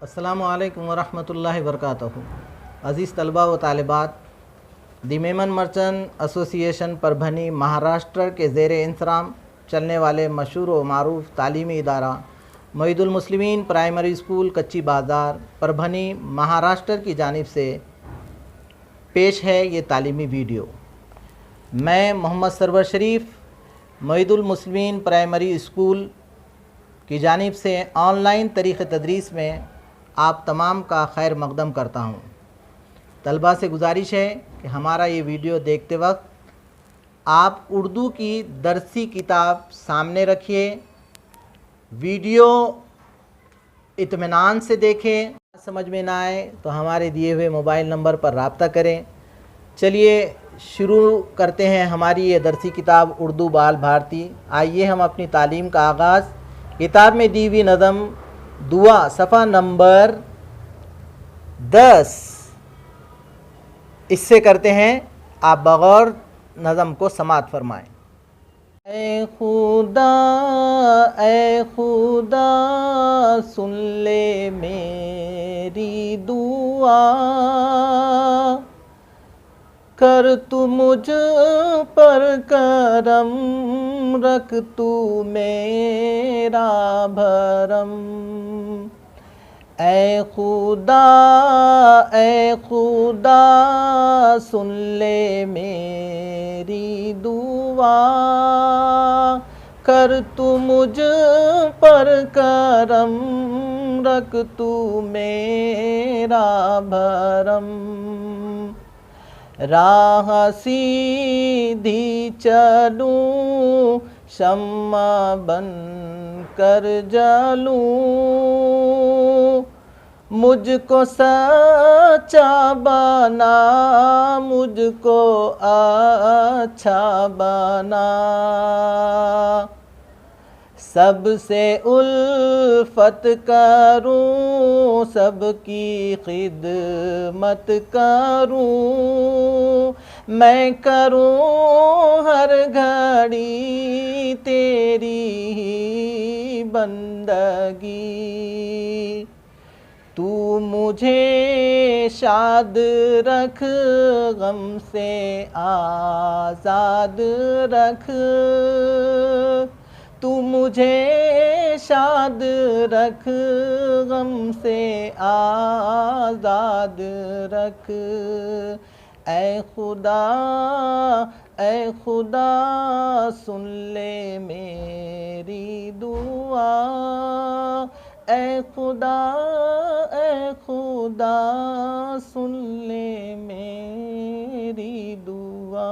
अस्सलामु अलैकुम वरहमतुल्लाहि वबरकातुहू। अज़ीज़ तलबा व तालिबात, दी मेमन मर्चेंट एसोसिएशन परभनी महाराष्ट्र के ज़ेर इंतज़ाम चलने वाले मशहूर व मारूफ़ तालीमी इदारा मोईदुल मुस्लिमीन प्राइमरी स्कूल कच्ची बाज़ार परभनी महाराष्ट्र की जानिब से पेश है ये तालीमी वीडियो। मैं मोहम्मद सरवर शरीफ मोईदुल मुस्लिमीन प्राइमरी स्कूल की जानिब से ऑनलाइन तरीक़े तदरीस में आप तमाम का खैर मकदम करता हूँ। तलबा से गुजारिश है कि हमारा ये वीडियो देखते वक्त आप उर्दू की दरसी किताब सामने रखिए, वीडियो इत्मीनान से देखें। समझ में ना आए तो हमारे दिए हुए मोबाइल नंबर पर रब्ता करें। चलिए शुरू करते हैं हमारी ये दरसी किताब उर्दू बाल भारती। आइए हम अपनी तालीम का आगाज़ किताब में दी हुई नज़म दुआ सफ़ा नंबर 10 इससे करते हैं। आप बगौर नज़म को समात फरमाएं। ए खुदा सुन ले मेरी दुआ, कर तू मुझ पर करम, रख तू मेरा भरम। ए खुदा सुन ले मेरी दुआ, कर तू मुझ पर करम, रख तू मेरा भरम। राह सीधी चलूं, शम्मा बन कर जलूं, मुझको सच्चा बना, मुझको अच्छा बना। सबसे उल्फत करूं, सबकी खिदमत करूं, मैं करूं हर घड़ी तेरी ही बंदगी। तू मुझे शाद रख, गम से आज़ाद रख, तू मुझे शाद रख, गम से आज़ाद रख। ए खुदा सुन ले मेरी दुआ, ए खुदा सुन ले मेरी दुआ।